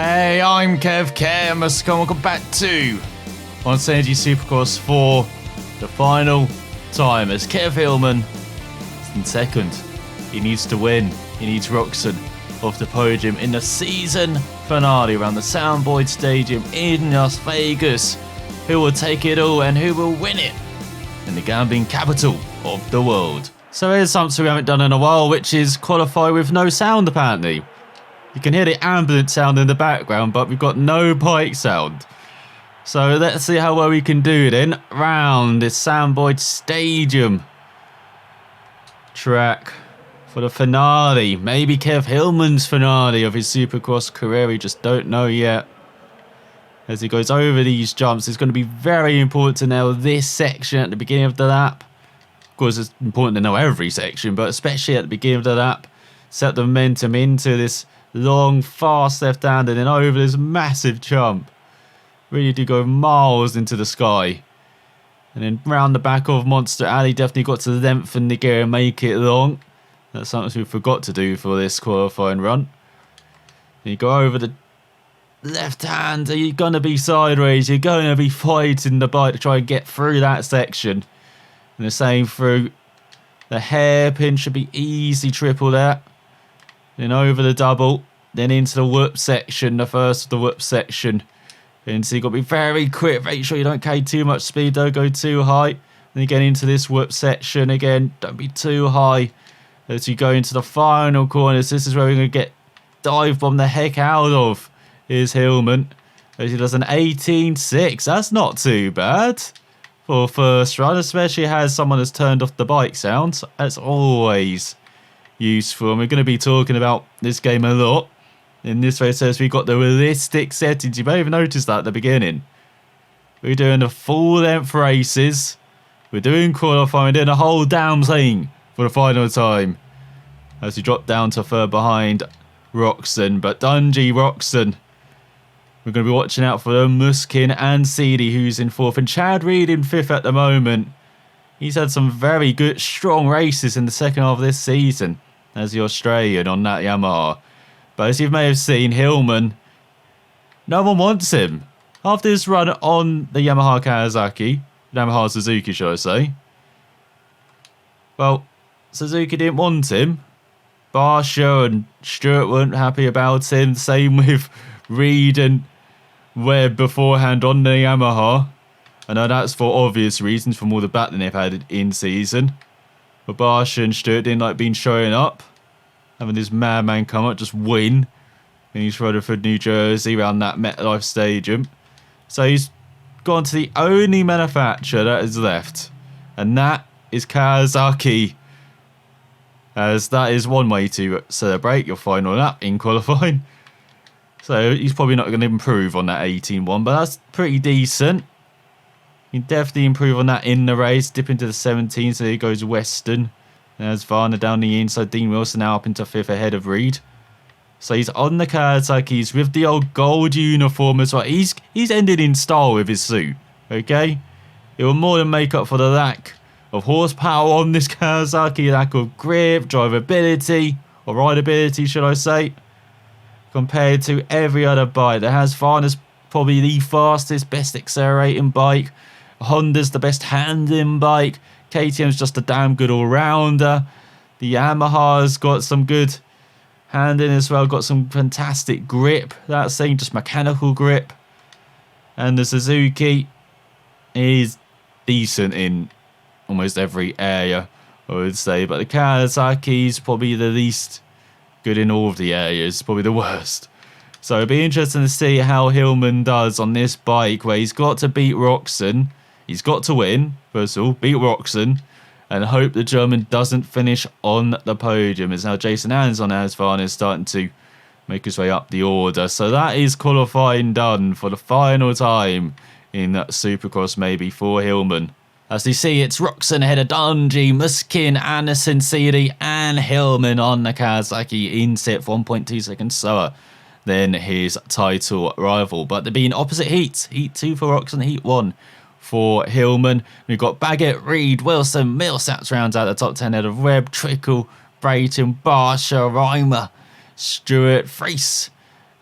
Hey, I'm ElusiveKev, and welcome back to Monster Energy Supercross for the final time as Kev Hillman is in second. He needs to win. He needs Roxon off the podium in the season finale around the Soundboard Stadium in Las Vegas. Who will take it all and who will win it in the gambling capital of the world? So here's something we haven't done in a while, which is qualify with no sound apparently. You can hear the ambulance sound in the background, but we've got no bike sound. So let's see how well we can do then round this Soundboard Stadium track for the finale. Maybe Kev Hillman's finale of his Supercross career. We just don't know yet. As he goes over these jumps, it's going to be very important to nail this section at the beginning of the lap. Of course, it's important to know every section, but especially at the beginning of the lap. Set the momentum into this long, fast left-hand and then over this massive jump. Really do go miles into the sky. And then round the back of Monster Alley, definitely got to lengthen the gear and make it long. That's something we forgot to do for this qualifying run. You go over the left hand, you're going to be sideways, you're going to be fighting the bike to try and get through that section. And the same through the hairpin, should be easy triple there. Then over the double, then into the whoop section, the first of the whoop section. And so you've got to be very quick, make sure you don't carry too much speed, don't go too high. Then you get into this whoop section again, don't be too high. As you go into the final corners, this is where we're going to get dive bomb the heck out of. Here's Hillman, as he does an 18.6, that's not too bad for first run, especially as someone has turned off the bike sound. That's always useful, and we're going to be talking about this game a lot in this race as we've got the realistic settings. You may have noticed that at the beginning. We're doing the full length races, we're doing qualifying, doing a whole damn thing for the final time as we drop down to third behind Roxon. But Dungey Roxon, we're going to be watching out for Muskin and Seedy, who's in fourth, and Chad Reed in fifth at the moment. He's had some very good, strong races in the second half of this season as the Australian on that Yamaha. But as you may have seen, Hillman, no one wants him. After this run on the Yamaha Suzuki, should I say. Well, Suzuki didn't want him. Barsha and Stewart weren't happy about him. Same with Reed and Webb beforehand on the Yamaha. I know that's for obvious reasons from all the battling they've had in season. But Barsha and Stewart didn't like being showing up. Having this madman come up, just win. In East Rutherford, New Jersey, around that MetLife Stadium. So he's gone to the only manufacturer that is left. And that is Kawasaki. As that is one way to celebrate your final lap in qualifying. So he's probably not going to improve on that 18.1, but that's pretty decent. You can definitely improve on that in the race. Dip into the 17, so he goes Western. There's Varner down the inside. Dean Wilson now up into fifth ahead of Reed. So he's on the Kawasaki's with the old gold uniform as well. He's ended in style with his suit, okay? It will more than make up for the lack of horsepower on this Kawasaki, lack of grip, drivability, or rideability, should I say, compared to every other bike that has. Varner's probably the fastest, best accelerating bike. Honda's the best handling bike. KTM's just a damn good all-rounder. The Yamaha's got some good handling as well. Got some fantastic grip. That's saying just mechanical grip. And the Suzuki is decent in almost every area, I would say. But the Kawasaki's probably the least good in all of the areas. Probably the worst. So it'll be interesting to see how Hillman does on this bike where he's got to beat Roxon. He's got to win, first of all, beat Roxon, and hope the German doesn't finish on the podium. As now Jason Anderson on Asfarn is starting to make his way up the order. So that is qualifying done for the final time in Supercross maybe for Hillman. As you see, it's Roxon ahead of Dungey, Muskin, Anderson, Seedy, and Hillman on the Kawasaki in set 1.2 seconds slower than his title rival. But they're being opposite heats. Heat 2 for Roxon, Heat 1 for Hillman. We've got Baggett, Reed, Wilson, Millsaps rounds out the top 10 ahead of Webb, Trickle, Brayton, Barsha, Reimer, Stewart, Freese,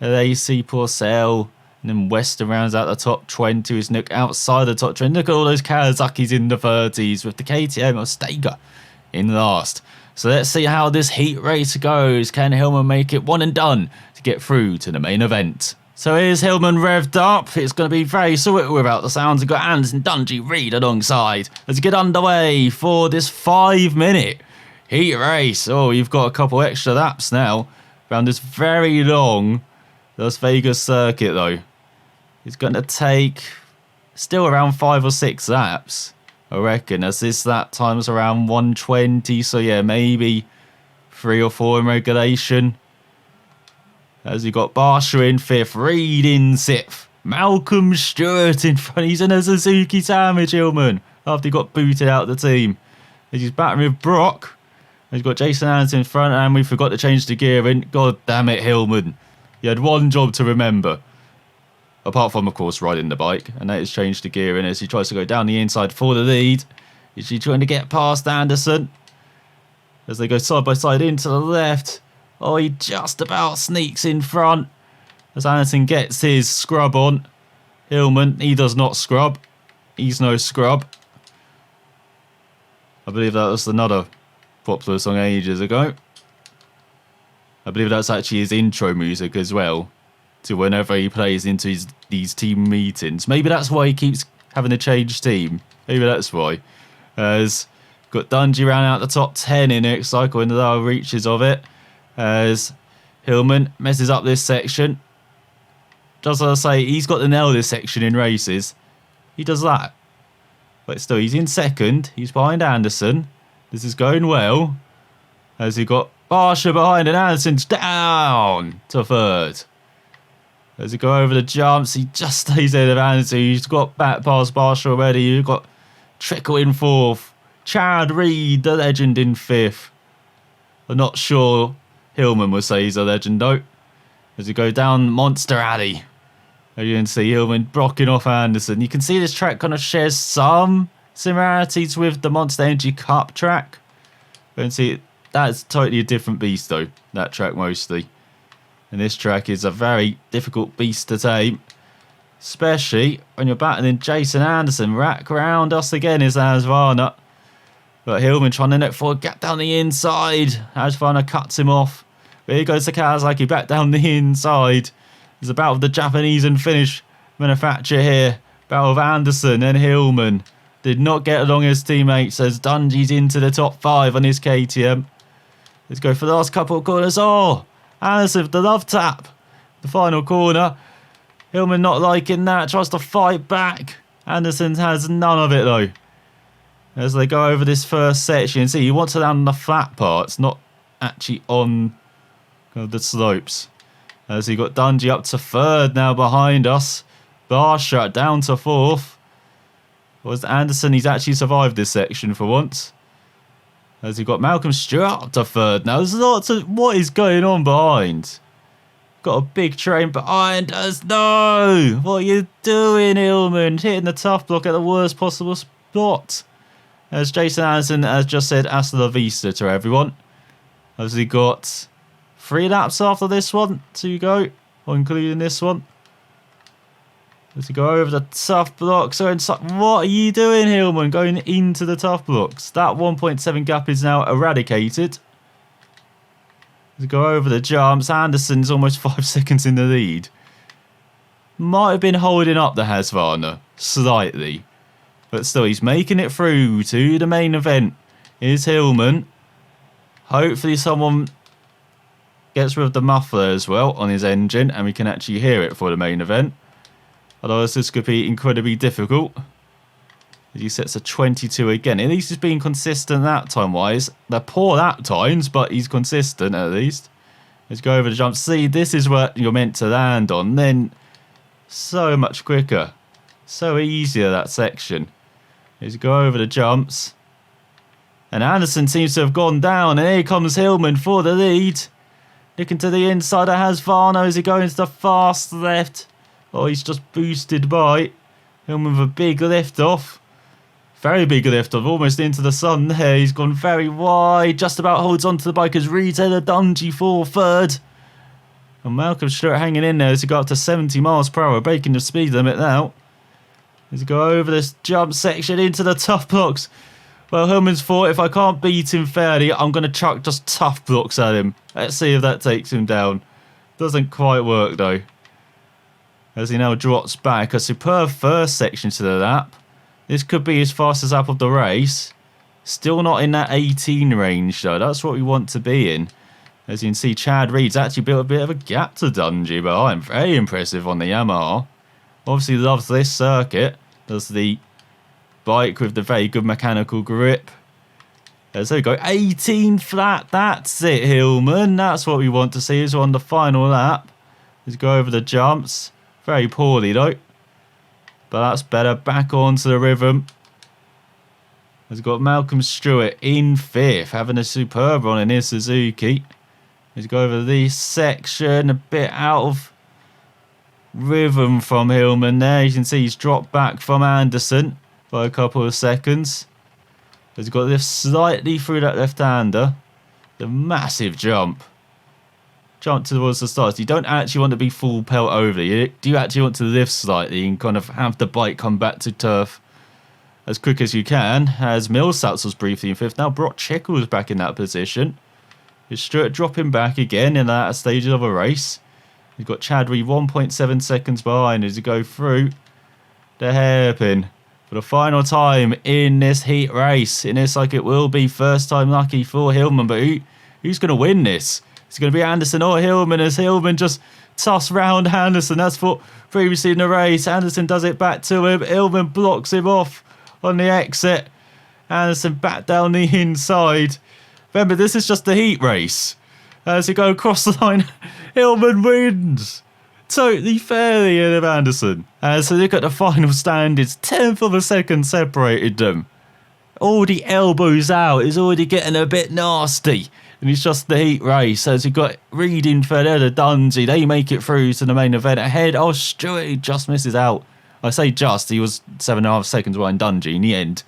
AC Porcel. And then Western rounds out the top 20 with Nook outside the top 20. Look at all those Kawasaki's in the 30s with the KTM or Stega in last. So let's see how this heat race goes. Can Hillman make it one and done to get through to the main event? So here's Hillman revved up. It's going to be very sweet without the sounds. We've got Anderson, Dungey, Reed alongside. Let's get underway for this 5-minute heat race. Oh, you've got a couple extra laps now around this very long Las Vegas circuit though. It's going to take still around 5 or 6 laps, I reckon, as this lap time's around 120. So yeah, maybe 3 or 4 in regulation. As you got Barsha in 5th, Reed in 6th, Malcolm Stewart in front. He's in a Suzuki sandwich, Hillman, after he got booted out of the team. As he's battling with Brock. He's got Jason Anderson in front, and we forgot to change the gear in. God damn it, Hillman. You had one job to remember. Apart from, of course, riding the bike. And that is change the gear in as he tries to go down the inside for the lead. Is he trying to get past Anderson? As they go side by side into the left. Oh, he just about sneaks in front. As Anderson gets his scrub on. Hillman, he does not scrub. He's no scrub. I believe that was another popular song ages ago. I believe that's actually his intro music as well. To whenever he plays into these team meetings. Maybe that's why he keeps having to change team. Maybe that's why. As got Dungey round out the top 10 in next cycle in the lower reaches of it. As Hillman messes up this section. Just as I say, he's got to nail this section in races. He does that. But still, he's in second. He's behind Anderson. This is going well. As he got Barsha behind and Anderson's down to 3rd. As he go over the jumps, he just stays ahead of Anderson. He's got back past Barsha already. You've got Trickle in 4th. Chad Reed, the legend, in 5th. I'm not sure Hillman would say he's a legend though. As you go down Monster Alley. As you can see Hillman blocking off Anderson. You can see this track kind of shares some similarities with the Monster Energy Cup track. You can see that's totally a different beast though. That track mostly. And this track is a very difficult beast to tame. Especially when you're battling Jason Anderson. Rack round us again is Asvana. But Hillman trying to look for a gap down the inside. Asvana cuts him off. But here goes the Kawasaki back down the inside. There's a battle of the Japanese and Finnish manufacturer here. Battle of Anderson and Hillman. Did not get along his teammates as Dungey's into the top 5 on his KTM. Let's go for the last couple of corners. Oh! Anderson with the love tap. The final corner. Hillman not liking that. Tries to fight back. Anderson has none of it though. As they go over this first section. See, he wants to land on the flat parts. Not actually on the slopes. As he got Dungey up to 3rd now behind us. Barsha down to 4th. Was Anderson, he's actually survived this section for once. As he got Malcolm Stewart up to 3rd now. There's lots of what is going on behind. Got a big train behind us. No! What are you doing, Hillman? Hitting the tough block at the worst possible spot. As Jason Anderson has just said, hasta la vista to everyone. As he got 3 laps after this one to go, including this one. As he go over the tough blocks. So what are you doing, Hillman? Going into the tough blocks. That 1.7 gap is now eradicated. As he go over the jumps. Anderson's almost 5 seconds in the lead. Might have been holding up the Husqvarna slightly. But still, he's making it through to the main event. Here's Hillman. Hopefully someone gets rid of the muffler as well on his engine. And we can actually hear it for the main event. Otherwise, this could be incredibly difficult. He sets a 22 again. At least he's being consistent that time-wise. They're poor at times, but he's consistent at least. Let's go over the jump. See, this is what you're meant to land on. Then, so much quicker. So easier, that section. Let's go over the jumps. And Anderson seems to have gone down. And here comes Hillman for the lead. Looking to the inside of Husqvarna as he goes to the fast left. Oh, he's just boosted by. Hillman with a big lift off. Very big lift off, almost into the sun there. He's gone very wide. Just about holds onto the bike as Reed's headed Dungey for 3rd. And Malcolm Stewart hanging in there as he got up to 70 miles per hour, breaking the speed limit now. As he go over this jump section into the tough blocks. Well, Hillman's thought, if I can't beat him fairly, I'm going to chuck just tough blocks at him. Let's see if that takes him down. Doesn't quite work though. As he now drops back. A superb first section to the lap. This could be his fastest lap of the race. Still not in that 18 range though. That's what we want to be in. As you can see, Chad Reed's actually built a bit of a gap to Dungey, but I'm very impressive on the Yamaha. Obviously loves this circuit. Does the bike with the very good mechanical grip. There we go. 18 flat. That's it, Hillman. That's what we want to see as we're on the final lap. Let's go over the jumps. Very poorly though. But that's better. Back onto the rhythm. Has got Malcolm Stewart in 5th, having a superb run in his Suzuki. Let's go over this section, a bit out of rhythm from Hillman there. You can see he's dropped back from Anderson by a couple of seconds. He's got to lift slightly through that left-hander. The massive jump. Jump towards the start. You don't actually want to be full pelt over. You actually want to lift slightly and kind of have the bike come back to turf as quick as you can. As Millsats was briefly in 5th. Now Brock Chickle's back in that position. Is Stewart dropping back again in that stage of a race. You've got Chad Reed 1.7 seconds behind as you go through the hairpin for the final time in this heat race. In this, like it will be first time lucky for Hillman, but who's going to win this? It's going to be Anderson or Hillman, as Hillman just toss round Anderson. That's what previously in the race. Anderson does it back to him. Hillman blocks him off on the exit. Anderson back down the inside. Remember, this is just the heat race. As you go across the line, Hillman wins. Totally fairly in of Anderson. So look at the final standings. 1/10 of a second separated them. Already elbows out. It's already getting a bit nasty. And it's just the heat race. As you got Reed in third, the Dungey. They make it through to the main event ahead. Oh, Stewart, he just misses out. I say just. He was 7.5 seconds behind Dungey in the end.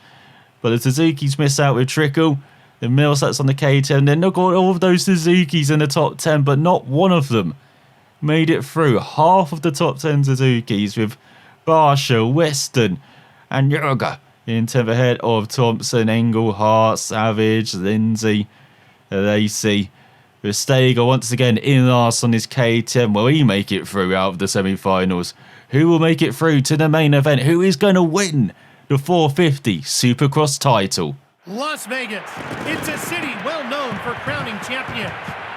But the Suzuki's miss out with Trickle. The Millsats on the K10. Then look at all of those Suzukis in the top 10, but not one of them made it through. Half of the top 10 Suzukis with Barsha, Weston, and Jurga in 10th ahead of Thompson, Engelhart, Savage, Lindsay, Lacey. With Steger once again in last on his K10. Will he make it through out of the semi-finals? Who will make it through to the main event? Who is going to win the 450 Supercross title? Las Vegas. It's a city well known for crowning champions.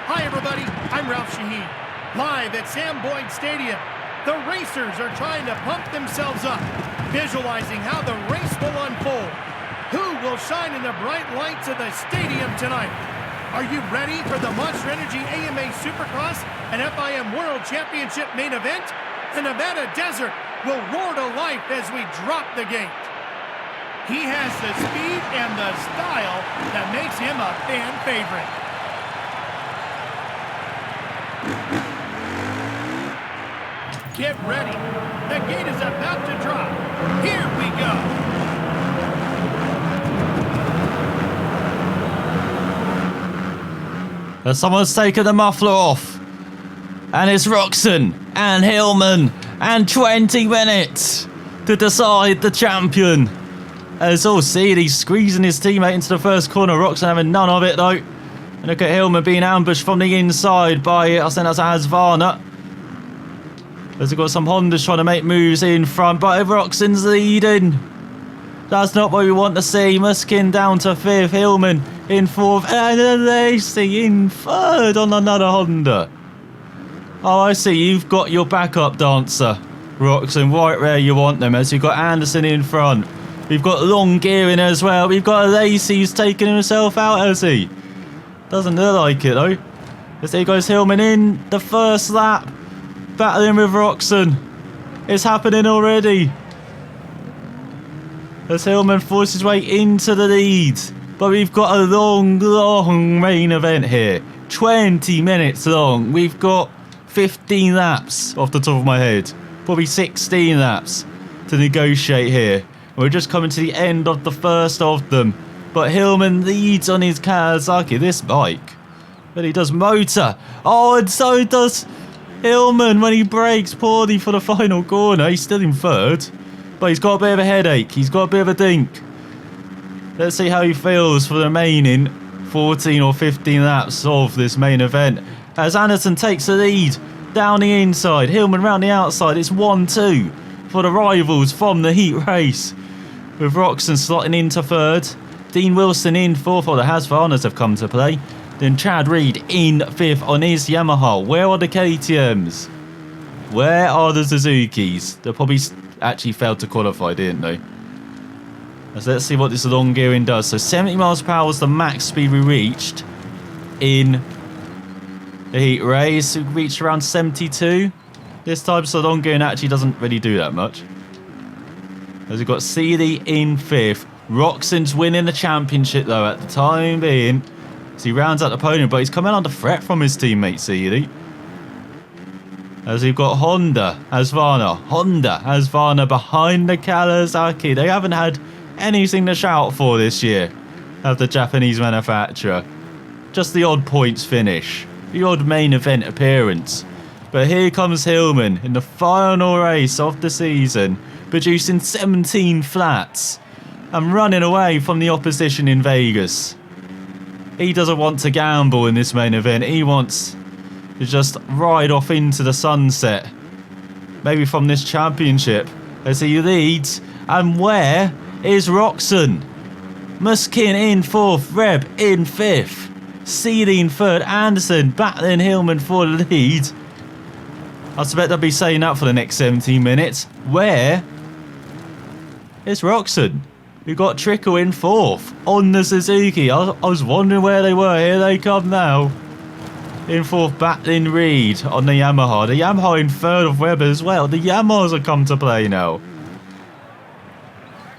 Hi everybody, I'm Ralph Shaheen. Live at Sam Boyd Stadium. The racers are trying to pump themselves up, visualizing how the race will unfold. Who will shine in the bright lights of the stadium tonight? Are you ready for the Monster Energy AMA Supercross and FIM World Championship main event? The Nevada Desert will roar to life as we drop the gate. He has the speed and the style that makes him a fan favorite. Get ready. The gate is about to drop. Here we go. Someone's taken the muffler off. And it's Roxon and Hillman. And 20 minutes to decide the champion. As all see, he's squeezing his teammate into the first corner. Roxon having none of it though. And look at Hillman being ambushed from the inside by, I think that's Asvarna. As we've got some Hondas trying to make moves in front, but Roxon's leading. That's not what we want to see. Muskin down to 5th, Hillman in 4th, and Lacey in 3rd on another Honda. Oh, I see, you've got your backup dancer, Roxon, right where you want them, as you've got Anderson in front. We've got Long Gearing as well. We've got Lacey who's taking himself out, has he? Doesn't look like it though. As there goes Hillman in the first lap. Battling with Roxon. It's happening already. As Hillman forces his way into the lead. But we've got a long, long main event here. 20 minutes long. We've got 15 laps off the top of my head. Probably 16 laps to negotiate here. We're just coming to the end of the first of them. But Hillman leads on his Kawasaki. This bike really does motor. Oh, and so does Hillman, when he brakes poorly for the final corner, he's still in third. But he's got a bit of a headache. He's got a bit of a dink. Let's see how he feels for the remaining 14 or 15 laps of this main event. As Anderson takes the lead down the inside. Hillman round the outside. It's 1-2 for the rivals from the heat race. With Roxon slotting into third. Dean Wilson in fourth. Or the Husqvarnas have come to play. Then Chad Reed in fifth on his Yamaha. Where are the KTMs? Where are the Suzukis? They probably actually failed to qualify, didn't they? So let's see what this long gearing does. So 70 miles per hour was the max speed we reached in the heat race. We reached around 72 this time, so long gearing actually doesn't really do that much. As we've got Seeley in fifth. Roxon's winning the championship though at the time being. So he rounds out the podium, but he's coming under threat from his teammate Seeley. As we've got Honda Husqvarna behind the Kawasaki. They haven't had anything to shout for this year of the Japanese manufacturer. Just the odd points finish, the odd main event appearance. But here comes Hillman in the final race of the season, producing 17 flats and running away from the opposition in Vegas. He doesn't want to gamble in this main event. He wants to just ride off into the sunset, maybe from this championship, as he leads. And where is Roxon? Muskin in fourth, Reb in fifth, Seeley in third, Anderson battling Hillman for the lead. I suspect they'll be saying that for the next 17 minutes. Where is Roxon? We got Trickle in fourth on the Suzuki. I was wondering where they were. Here they come now. In fourth, battling Reed on the Yamaha. The Yamaha in third of Webber as well. The Yamahas have come to play now.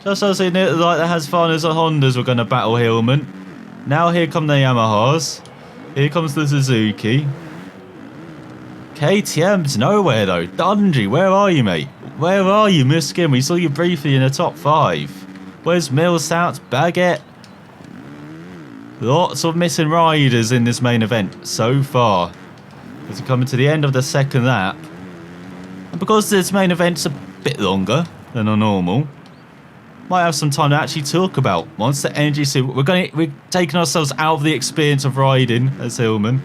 Just as it looked like the Husqvarnas and Hondas were going to battle Hillman. Now here come the Yamahas. Here comes the Suzuki. KTM's nowhere though. Dundry, where are you, mate? Where are you, Muskin? We saw you briefly in the top 5. Where's Millsouth, Baguette? Lots of missing riders in this main event so far. As we're coming to the end of the second lap. And because this main event's a bit longer than a normal, might have some time to actually talk about Monster Energy Suit. We're taking ourselves out of the experience of riding as Hillman.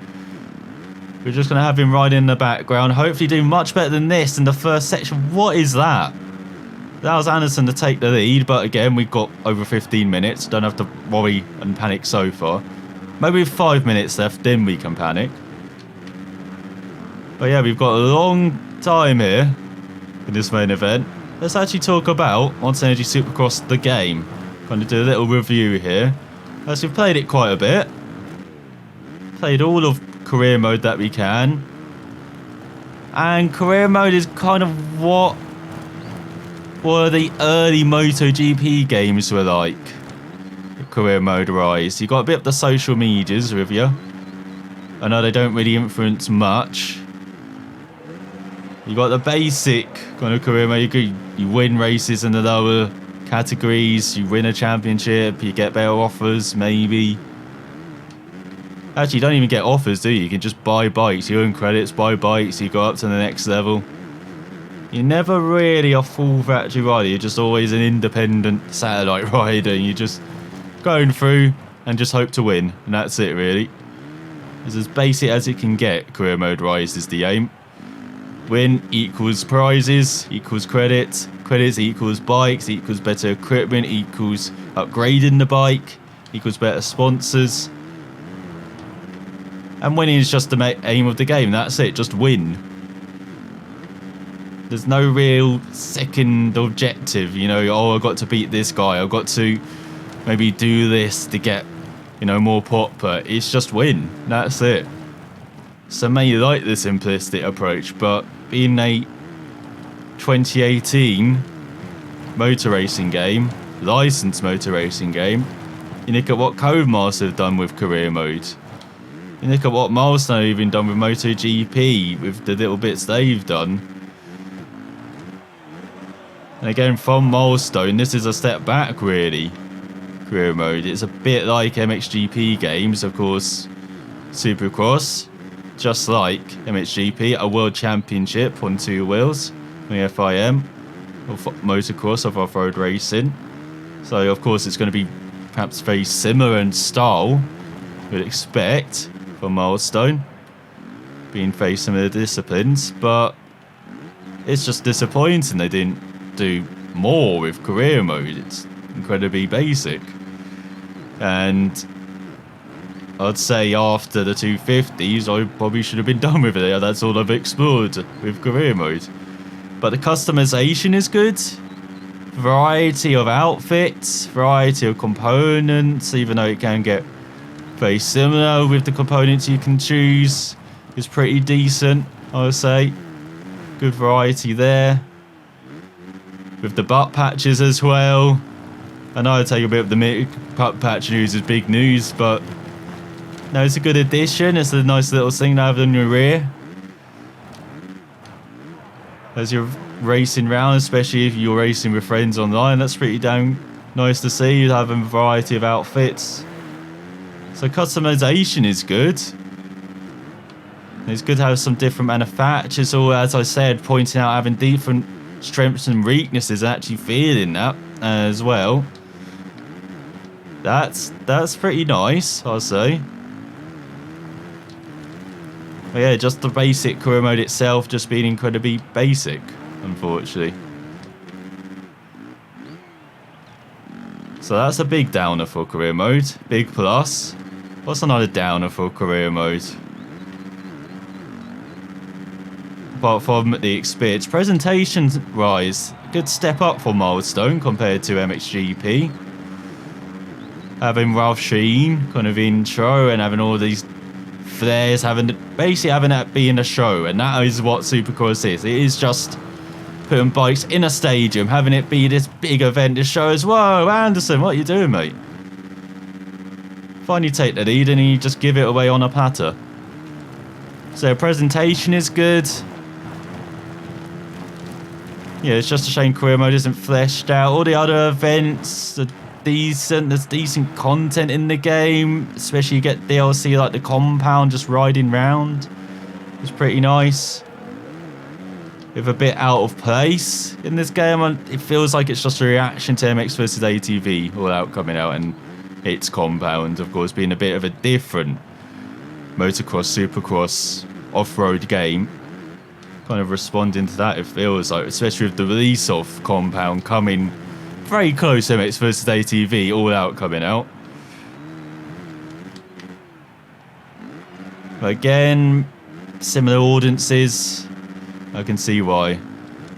We're just going to have him riding in the background. Hopefully doing much better than this in the first section. What is that? That was Anderson to take the lead, but again, we've got over 15 minutes. Don't have to worry and panic so far. Maybe with 5 minutes left, then we can panic. But yeah, we've got a long time here in this main event. Let's actually talk about Monster Energy Supercross, the game. Going to do a little review here. As we've played it quite a bit. Played all of career mode that we can. And career mode is kind of what the early MotoGP games were like. Career mode rise. You got a bit of the social medias with you. I know they don't really influence much. You got the basic kind of career mode. You win races in the lower categories. You win a championship. You get better offers, maybe. Actually, you don't even get offers, do you? You can just buy bikes. You earn credits, buy bikes. You go up to the next level. You're never really a full factory rider. You're just always an independent satellite rider. And you're just going through and just hope to win. And that's it, really. It's as basic as it can get. Career mode rise is the aim. Win equals prizes, equals credits. Credits equals bikes, equals better equipment, equals upgrading the bike, equals better sponsors. And winning is just the aim of the game. That's it. Just win. There's no real second objective, you know, oh, I've got to beat this guy, I've got to maybe do this to get, you know, more pop, but it's just win. That's it. Some may like the simplistic approach, but being a 2018 motor racing game, licensed motor racing game, you look at what Codemaster have done with career mode. You look at what Milestone have even done with MotoGP, with the little bits they've done. And again, from Milestone, this is a step back, really. Career mode. It's a bit like MXGP games, of course. Supercross. just like MXGP, a world championship on 2 wheels, the FIM, or motocross of off-road racing. So of course it's going to be perhaps very similar in style, you'd expect, for Milestone, being very similar disciplines, but it's just disappointing they didn't do more with career mode. It's incredibly basic. And I'd say after the 250s, I probably should have been done with it. That's all I've explored with career mode. But the customization is good. Variety of outfits, variety of components, even though it can get very similar with the components you can choose, is pretty decent, I would say. Good variety there. With the butt patches as well. I know I take a bit of the butt patch news as big news, but no, it's a good addition. It's a nice little thing to have on your rear as you're racing round, especially if you're racing with friends online. That's pretty damn nice to see. You have a variety of outfits. So customization is good. It's good to have some different manufacturers, or as I said, pointing out having different strengths and weaknesses, and actually feeling that as well. That's pretty nice, I'll say. But yeah, just the basic career mode itself just being incredibly basic, unfortunately. So that's a big downer for career mode. Big plus. What's another downer for career mode? Apart from the experience, presentation-wise, good step up for Milestone compared to MXGP. Having Ralph Sheen kind of intro and having all these flares, basically having that being a show, and that is what Supercross is. It is just putting bikes in a stadium, having it be this big event to show us, whoa, Anderson, what are you doing, mate? Fine, you take the lead and you just give it away on a platter. So presentation is good. Yeah, it's just a shame career mode isn't fleshed out. All the other events are decent. There's decent content in the game, especially you get DLC like the compound just riding round. It's pretty nice. With a bit out of place in this game, it feels like it's just a reaction to MX vs ATV all out coming out, and its compound, of course, being a bit of a different motocross, supercross, off-road game. Kind of responding to that, it feels like, especially with the release of compound coming very close to MX vs ATV all out coming out. But again, similar audiences, I can see why.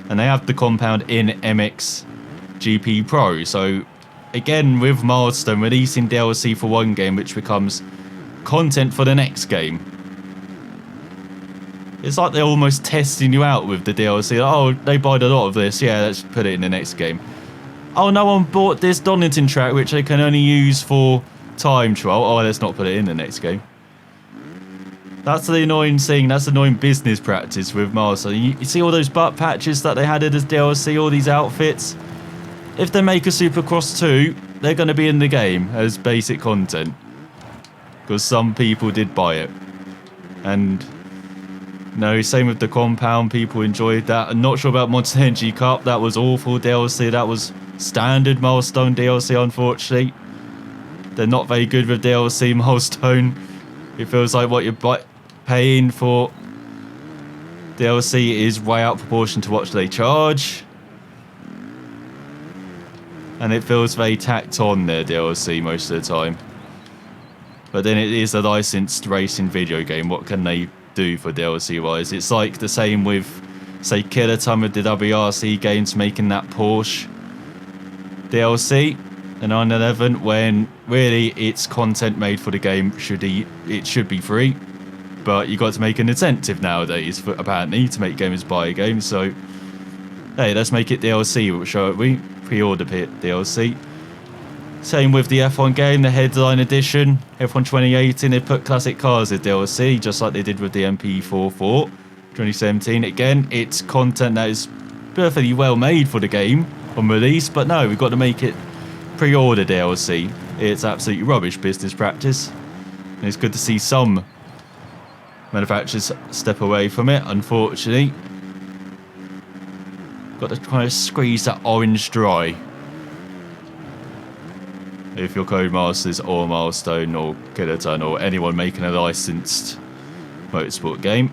And they have the compound in MX GP Pro, so again with Milestone releasing DLC for one game which becomes content for the next game. It's like they're almost testing you out with the DLC. Oh, they bought a lot of this, yeah, let's put it in the next game. Oh, no one bought this Donington track which they can only use for time trial. Oh, let's not put it in the next game. That's the annoying thing, that's annoying business practice with Milestone. You see all those butt patches that they added as DLC, all these outfits? If they make a Supercross 2, they're going to be in the game as basic content. Because some people did buy it. And no, same with the compound, people enjoyed that. I'm not sure about Monster Energy Cup, that was awful DLC, that was standard Milestone DLC, unfortunately. They're not very good with DLC Milestone. It feels like what you're paying for DLC is way out of proportion to what they charge. And it feels very tacked on their DLC most of the time. But then it is a licensed racing video game. What can they do for DLC wise? It's like the same with, say, Killer Time with the WRC games making that Porsche DLC, the 911, when really it's content made for the game. It should be free, but you got to make an incentive nowadays for, apparently, to make gamers buy a game. So hey, let's make it DLC, shall we? Pre-order DLC. Same with the F1 game, the headline edition, F1 2018. They put classic cars as DLC, just like they did with the MP44 2017. Again, it's content that is perfectly well made for the game on release, but no, we've got to make it pre-order DLC. It's absolutely rubbish business practice. And it's good to see some manufacturers step away from it, unfortunately. Got to try to squeeze that orange dry. If you're Codemasters or Milestone or Kiloton or anyone making a licensed motorsport game.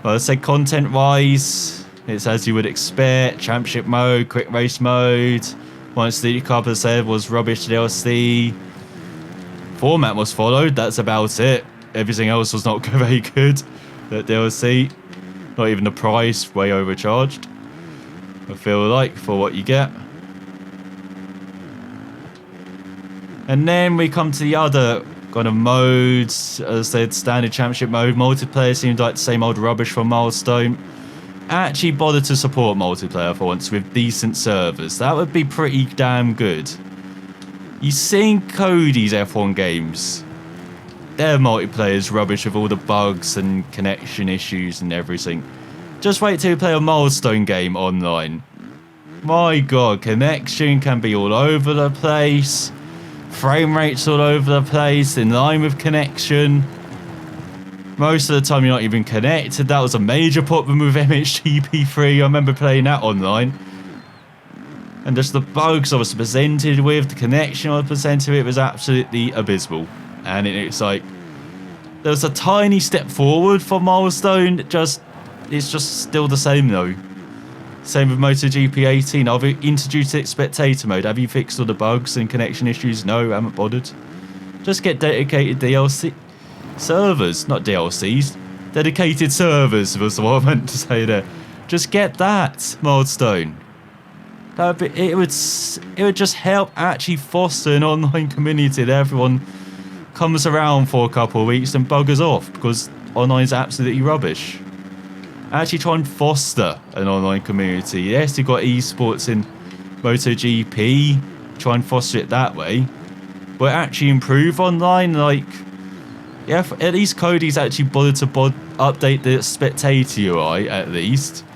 Well, let's say content-wise, it's as you would expect. Championship mode, quick race mode. Monster Cup, as I said, was rubbish DLC. Format was followed, that's about it. Everything else was not very good. That DLC. Not even the price, way overcharged. I feel like, for what you get. And then we come to the other kind of modes. As I said, standard championship mode. Multiplayer seemed like the same old rubbish from Milestone. Actually bothered to support multiplayer for once with decent servers. That would be pretty damn good. You've seen Cody's F1 games. Their multiplayer is rubbish with all the bugs and connection issues and everything. Just wait till you play a Milestone game online. My god, connection can be all over the place. Frame rates all over the place, in line with connection. Most of the time you're not even connected. That was a major problem with MXGP3. I remember playing that online. And just the bugs I was presented with, the connection I was presented with was absolutely abysmal. And it's like, there was a tiny step forward for Milestone. It's just still the same though. Same with MotoGP 18. I've introduced it spectator mode. Have you fixed all the bugs and connection issues? No, I haven't bothered. Just get dedicated DLC servers, not DLCs. Dedicated servers was what I meant to say there. Just get that, Milestone. That would be, it would just help actually foster an online community that everyone comes around for a couple of weeks and buggers off because online is absolutely rubbish. Actually try and foster an online community. Yes, you've got esports in MotoGP. Try and foster it that way. But actually improve online. Like, yeah, at least Cody's actually bothered to update the spectator UI, at least,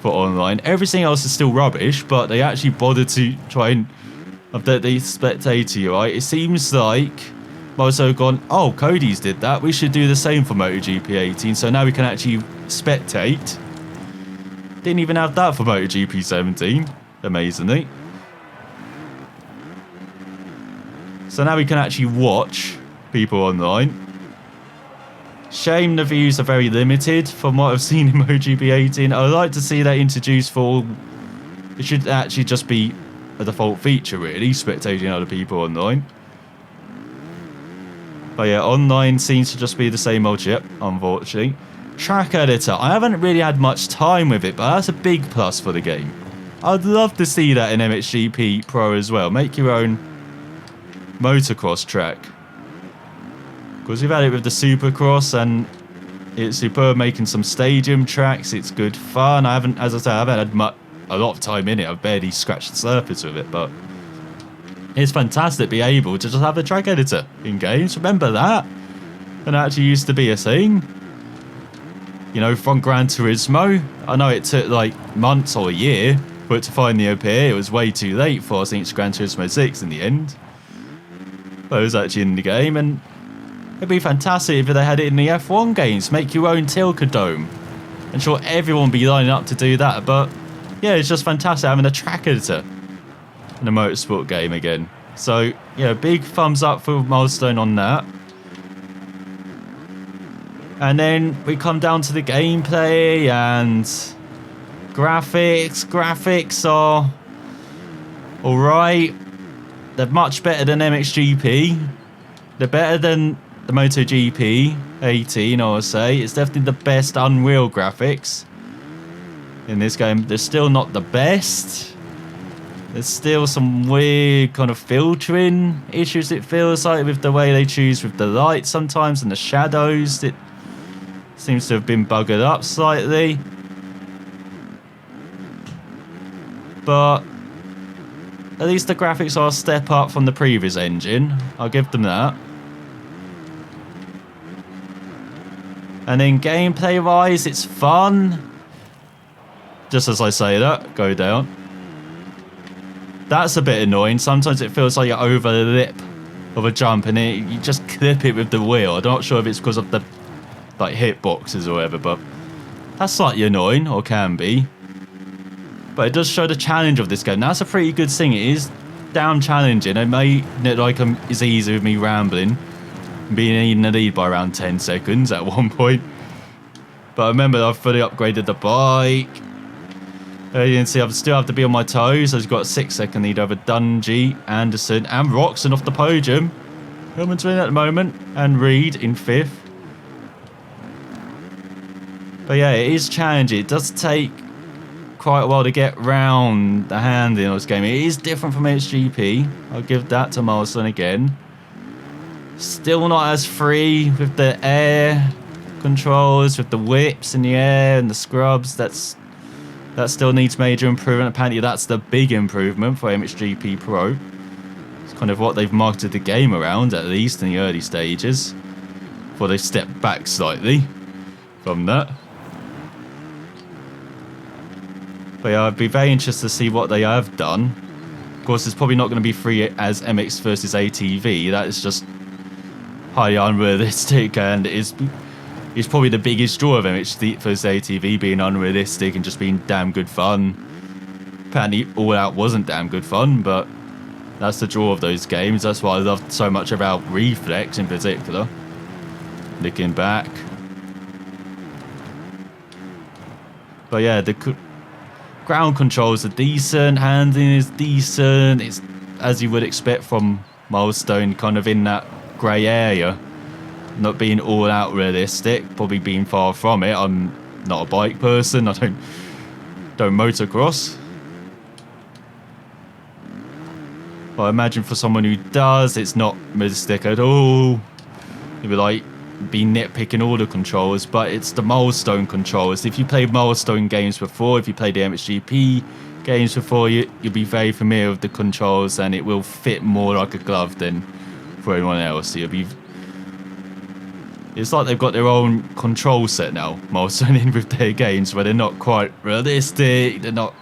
for online. Everything else is still rubbish, but they actually bothered to try and update the spectator UI. It seems like also gone, oh, Cody's did that. We should do the same for MotoGP 18. So now we can actually spectate. Didn't even have that for MotoGP 17, amazingly. So now we can actually watch people online. Shame the views are very limited from what I've seen in MotoGP 18. I would like to see that introduced for all. It should actually just be a default feature, really, spectating other people online. But yeah, online seems to just be the same old shit, unfortunately. Track editor. I haven't really had much time with it, but that's a big plus for the game. I'd love to see that in MXGP Pro as well. Make your own motocross track. Because we've had it with the Supercross and it's superb making some stadium tracks. It's good fun. I haven't, as I said, I haven't had a lot of time in it. I've barely scratched the surface with it, but it's fantastic to be able to just have a track editor in games. Remember that? And that actually used to be a thing. You know, from Gran Turismo. I know it took like months or a year for it to finally appear. It was way too late for, I think it's Gran Turismo 6 in the end. But it was actually in the game, and it'd be fantastic if they had it in the F1 games. Make your own Tilka Dome. I'm sure everyone would be lining up to do that, but yeah, it's just fantastic having a track editor in a motorsport game again. So yeah, big thumbs up for Milestone on that. And then we come down to the gameplay and graphics. Graphics are alright. They're much better than MXGP. They're better than the MotoGP 18, I would say. It's definitely the best Unreal graphics in this game. They're still not the best. There's still some weird kind of filtering issues, it feels like, with the way they choose with the light sometimes and the shadows. It seems to have been buggered up slightly. But at least the graphics are a step up from the previous engine. I'll give them that. And then gameplay wise, it's fun. Just as I say that, go down. That's a bit annoying. Sometimes it feels like you're over the lip of a jump, and you just clip it with the wheel. I'm not sure if it's because of the like hitboxes or whatever, but that's slightly annoying, or can be. But it does show the challenge of this game. That's a pretty good thing. It is damn challenging. It may look like it's easy with me rambling, being in the lead by around 10 seconds at one point. But remember, I've fully upgraded the bike. You can see I still have to be on my toes. I've got a 6-second lead over Dungey, Anderson, and Roxon off the podium. Hillman's winning at the moment, and Reed in 5th. But yeah, it is challenging. It does take quite a while to get round the handling of this game. It is different from HGP. I'll give that to Milestone again. Still not as free with the air controls, with the whips in the air and the scrubs. That still needs major improvement. Apparently that's the big improvement for MXGP Pro. It's kind of what they've marketed the game around, at least in the early stages, before they step back slightly from that. But yeah, I'd be very interested to see what they have done. Of course, it's probably not going to be free as MX versus ATV. That is just highly unrealistic, and it's probably the biggest draw of MX versus ATV, being unrealistic and just being damn good fun. Apparently, All Out wasn't damn good fun, but that's the draw of those games. That's what I loved so much about Reflex in particular. Looking back. But yeah, the ground controls are decent, handling is decent. It's as you would expect from Milestone, kind of in that grey area. Not being all out realistic, probably being far from it. I'm not a bike person, I don't motocross. But I imagine for someone who does, it's not realistic at all. You'd be like, be nitpicking all the controls, but it's the Milestone controls. If you played Milestone games before, if you played the MXGP games before, you'll be very familiar with the controls, and it will fit more like a glove than for anyone else. It's like they've got their own control set now, Milestone, in with their games, where they're not quite realistic, they're not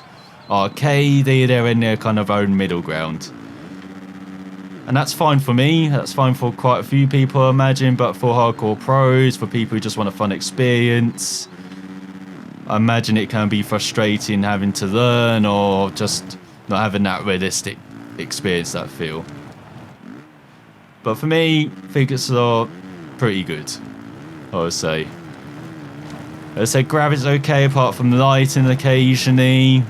arcadey, they're in their kind of own middle ground. And that's fine for me, that's fine for quite a few people, I imagine, but for hardcore pros, for people who just want a fun experience, I imagine it can be frustrating having to learn or just not having that realistic experience, that feel. But for me, figures are pretty good, I would say. As I said, gravity's okay apart from lighting occasionally.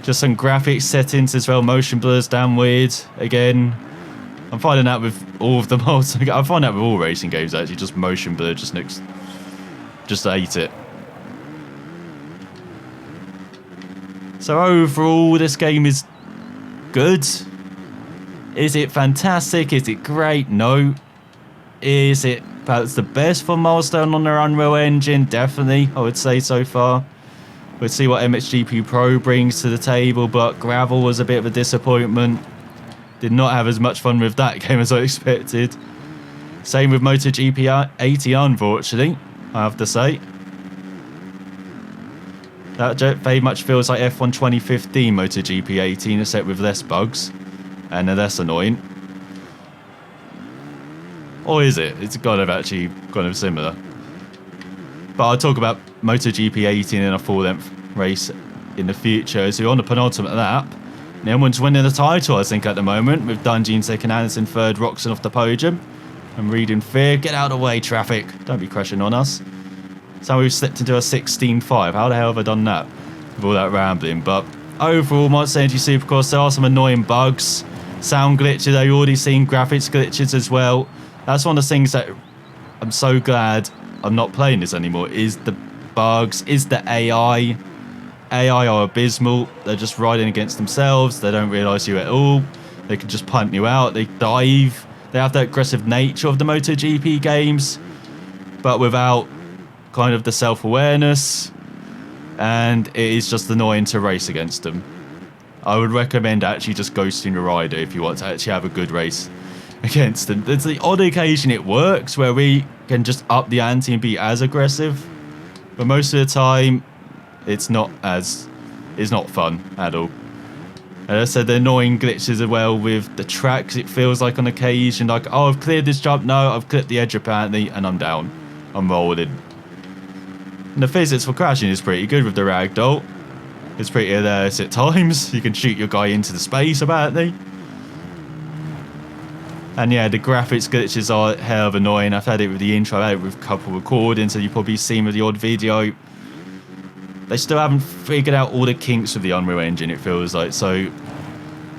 Just some graphics settings as well. Motion blur's damn weird again. I'm finding that with all of them. I find that with all racing games actually. Just motion blur just looks. Just hate it. So overall, this game is good. Is it fantastic? Is it great? No. Is it perhaps the best for Milestone on their Unreal Engine? Definitely, I would say so far. We'll see what MXGP Pro brings to the table, but Gravel was a bit of a disappointment. Did not have as much fun with that game as I expected. Same with MotoGP 80, unfortunately, I have to say. That very much feels like F1 2015 MotoGP 18, except with less bugs and less annoying. Or is it? It's kind of similar. But I'll talk about MotoGP 18 in a full-length race in the future. So you're on the penultimate lap. No one's winning the title, I think, at the moment, with Dungey in second, Anderson third, Roxon off the podium. And Reed in fifth. Get out of the way, traffic. Don't be crashing on us. So we've slipped into a 16.5. How the hell have I done that? With all that rambling. But overall, Monster Energy Supercross, there are some annoying bugs. Sound glitches. I've already seen graphics glitches as well. That's one of the things that I'm so glad I'm not playing this anymore, is the bugs, is the AI. AI are abysmal. They're just riding against themselves. They don't realise you at all. They can just punt you out. They dive. They have that aggressive nature of the MotoGP games, but without kind of the self-awareness, and it is just annoying to race against them. I would recommend actually just ghosting a rider if you want to actually have a good race against them. There's the odd occasion it works where we can just up the ante and be as aggressive, but most of the time it's not fun at all. And I said the annoying glitches as well with the tracks. It feels like on occasion, like, oh, I've cleared this jump. No, I've clipped the edge apparently, and I'm down. I'm rolling. And the physics for crashing is pretty good with the ragdoll. It's pretty hilarious at times. You can shoot your guy into the space apparently. And yeah, the graphics glitches are hell of annoying. I've had it with the intro, I've had it with a couple recordings, so you've probably seen with the odd video. They still haven't figured out all the kinks with the Unreal Engine, it feels like. So,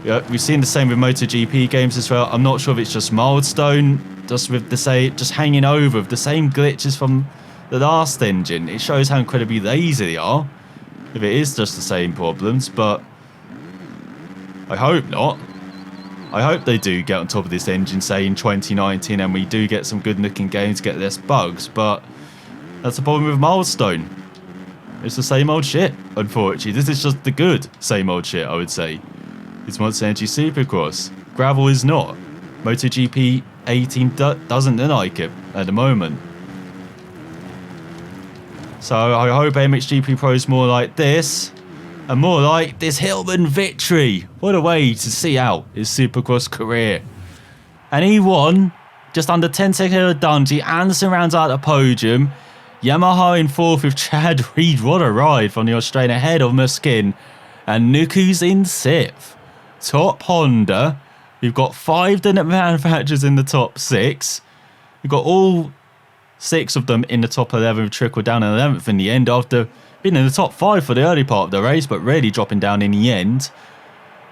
yeah, we've seen the same with MotoGP games as well. I'm not sure if it's just Milestone, just with just hanging over with the same glitches from the last engine. It shows how incredibly lazy they are, if it is just the same problems, but I hope not. I hope they do get on top of this engine, say in 2019, and we do get some good looking games, get less bugs, but that's the problem with Milestone. It's the same old shit, unfortunately. This is just the good same old shit, I would say. It's Monster Energy Supercross. Gravel is not. MotoGP 18 doesn't like it at the moment. So I hope MXGP Pro is more like this, and more like this Hillman victory. What a way to see out his Supercross career. And he won just under 10 seconds of Dungey. Anderson rounds out the podium. Yamaha in 4th with Chad Reed. What a ride from the Australian ahead of Muskin. And Nuku's in 6th. Top Honda. We've got 5 different manufacturers in the top 6. We've got all 6 of them in the top 11 with trickle down in 11th in the end after being in the top 5 for the early part of the race, but really dropping down in the end.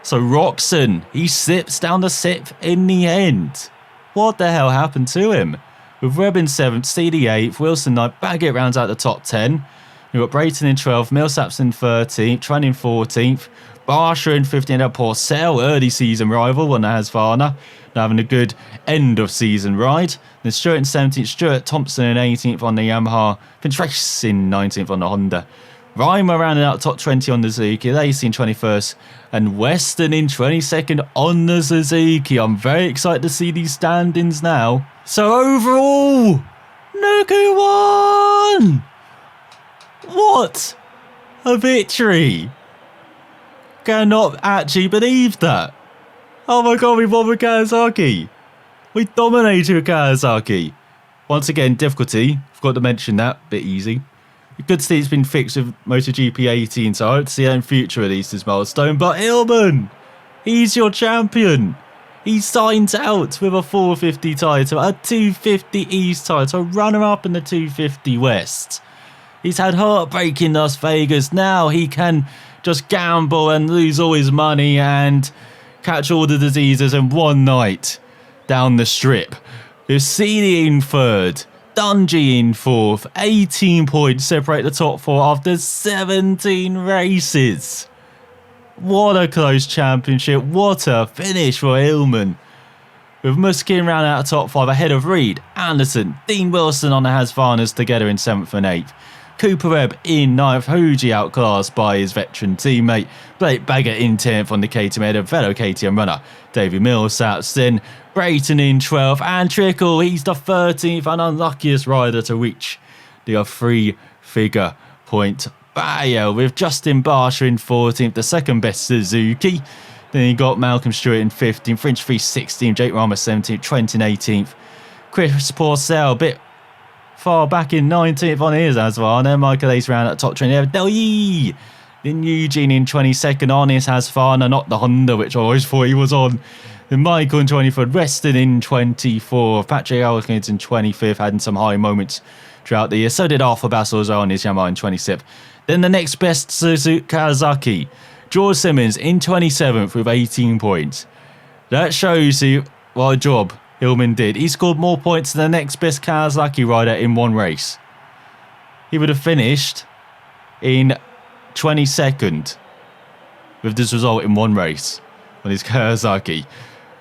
So Roxon, he slips down to 6th in the end. What the hell happened to him? With Webb in 7th, CD 8th, Wilson 9th, Baggett rounds out the top 10. We've got Brayton in 12th, Millsaps in 13th, Tran in 14th, Barsha in 15th, and Porcel, early season rival on the Husqvarna, having a good end of season ride. Then Stewart in 17th, Stuart Thompson in 18th on the Yamaha, Fintrace in 19th on the Honda. Reimer rounding out top 20 on the Suzuki, Lacey in 21st, and Weston in 22nd on the Suzuki. I'm very excited to see these standings now. So overall, Nuku won! What a victory! Cannot actually believe that. Oh my god, we won with Kawasaki. We dominated with Kawasaki. Once again, difficulty. Forgot to mention that. Bit easy. Good to see it's been fixed with MotoGP 18, so I hope to see that in future releases Milestone. But Hillman, he's your champion. He signs out with a 450 title, a 250 East title, a runner-up in the 250 West. He's had heartbreak in Las Vegas. Now he can just gamble and lose all his money and catch all the diseases in one night down the strip. With CD in 3rd, Dungey in 4th, 18 points separate the top 4 after 17 races. What a close championship. What a finish for Hillman. With Muskin round out of top 5 ahead of Reed, Anderson, Dean Wilson on the Husqvarnas together in 7th and 8th. Cooper Webb in 9th, Fuji outclassed by his veteran teammate. Blake Baggett in 10th on the KTM head of fellow KTM runner. David Millsaps then, Brayton in 12th, and Trickle, he's the 13th and unluckiest rider to reach the 3-figure point barrier, with Justin Barsha in 14th, the second best Suzuki. Then you got Malcolm Stewart in 15th, French Free 16th, Jake Ramos 17th, Trent in 18th. Chris Porcel a bit far back in 19th on his Husqvarna, and then Michael Ace round at top 20. Del then Eugene in 22nd on his Husqvarna, not the Honda, which I always thought he was on. Then Michael in 23rd, Weston in 24th, Patrick Elkins in 25th, had some high moments throughout the year. So did Arthur Bassel as well on his Yamaha in 26th. Then the next best Suzuki Kawasaki, George Simmons in 27th with 18 points. That shows you what a job Hillman did. He scored more points than the next best Kawasaki rider in one race. He would have finished in 22nd with this result in one race on his Kawasaki.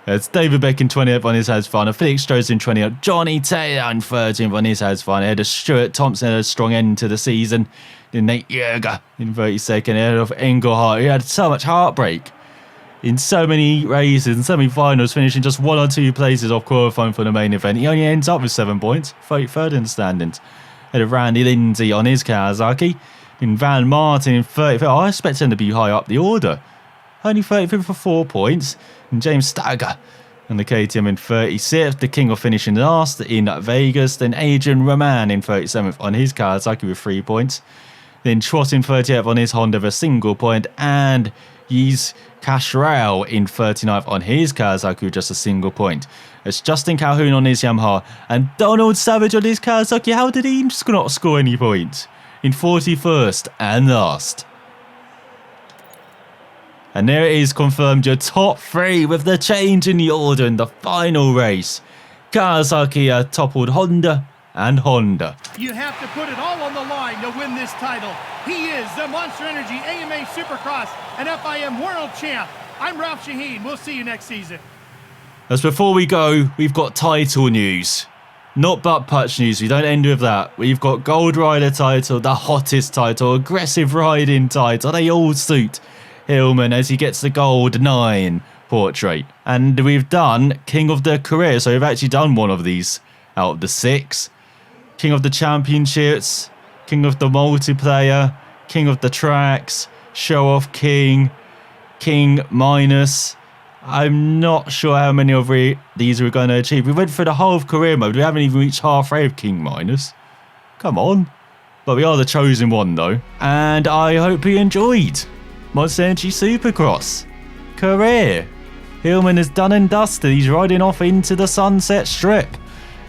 It's David Beck in 20th on his Husqvarna, Felix Strohs in 20th, Johnny Taylor in 13th on his Husqvarna, ahead of Stuart Thompson had a strong end to the season, then Nate Jäger in 32nd, ahead of Engelhardt, who had so much heartbreak in so many races and semi-finals, finishing just 1 or 2 places off qualifying for the main event. He only ends up with 7 points, 33rd in the standings, ahead of Randy Lindsay on his Kawasaki, in Van Martin in 35th. I expect him to be high up the order. only 33 for 4 points. And James Stagger and the KTM in 36th. The King of finishing last in Vegas. Then Adrian Roman in 37th on his Kawasaki with 3 points. Then Trott in 38th on his Honda with a single point. And Yves Casherel in 39th on his Kawasaki with just a single point. It's Justin Calhoun on his Yamaha. And Donald Savage on his Kawasaki. How did he just not score any points? In 41st and last. And there it is confirmed, your top 3 with the change in the order in the final race. Kawasaki toppled Honda and Honda. You have to put it all on the line to win this title. He is the Monster Energy AMA Supercross and FIM World Champ. I'm Ralph Shaheen. We'll see you next season. As before we go, we've got title news. Not butt punch news, we don't end with that. We've got Gold Rider title, the hottest title, aggressive riding title. They all suit Hillman as he gets the gold 9 portrait. And we've done King of the Career, so we've actually done one of these out of the 6. King of the Championships, King of the Multiplayer, King of the Tracks, Show Off King, King Minus. I'm not sure how many of these we're going to achieve. We went through the whole of career mode. We haven't even reached halfway of King Minus. Come on. But we are the chosen one though. And I hope you enjoyed Monster Energy Supercross Career. Hillman is done and dusted. He's riding off into the Sunset Strip.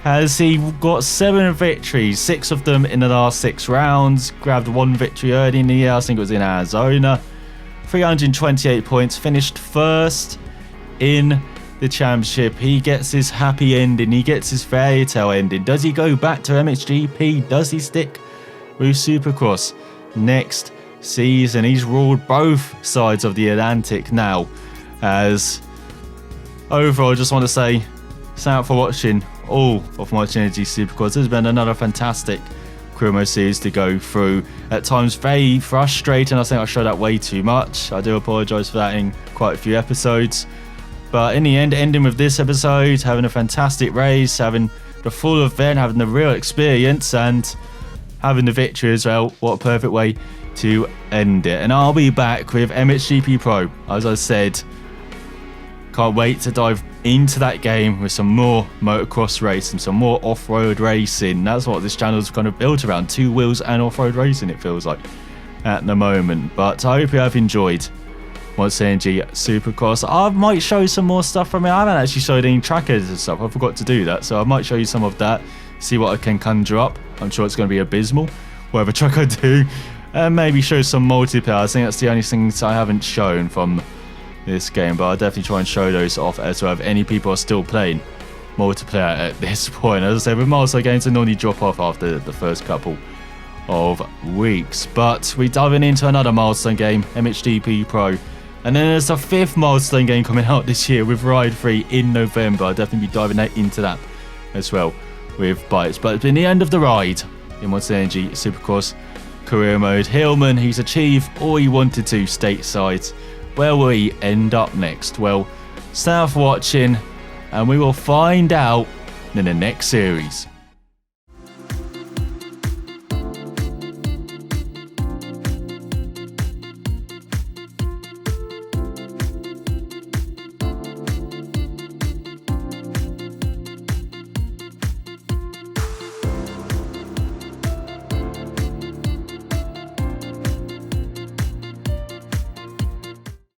Has he got 7 victories, 6 of them in the last 6 rounds. Grabbed 1 victory early in the year. I think it was in Arizona. 328 points. Finished first in the championship. He gets his happy ending. He gets his fairy tale ending. Does he go back to MXGP? Does he stick with Supercross next season? He's ruled both sides of the Atlantic now. As overall, I just want to say thank you for watching all of Monster Energy Supercross. There's been another fantastic career mode series to go through. At times very frustrating. I think I showed that way too much. I do apologise for that in quite a few episodes. But in the end, ending with this episode, having a fantastic race, having the full event, having the real experience, and having the victory as well. What a perfect way to end it. And I'll be back with MXGP Pro. As I said, can't wait to dive into that game with some more motocross racing, some more off-road racing. That's what this channel is kind of built around. 2 wheels and off-road racing, it feels like, at the moment. But I hope you have enjoyed Monster Energy Supercross. I might show some more stuff from it. I haven't actually showed any trackers and stuff. I forgot to do that. So I might show you some of that. See what I can conjure up. I'm sure it's going to be abysmal, whatever track I do. And maybe show some multiplayer. I think that's the only things I haven't shown from this game. But I'll definitely try and show those off as well if any people are still playing multiplayer at this point. As I say, with milestone games, they normally drop off after the first couple of weeks. But we're diving into another milestone game, MXGP Pro. And then there's a 5th milestone game coming out this year with Ride 3 in November. I'll definitely be diving into that as well with bites. But it's been the end of the ride in Monster Energy Supercross Career Mode. Hillman, he's achieved all he wanted to stateside. Where will he end up next? Well, thanks for watching, and we will find out in the next series.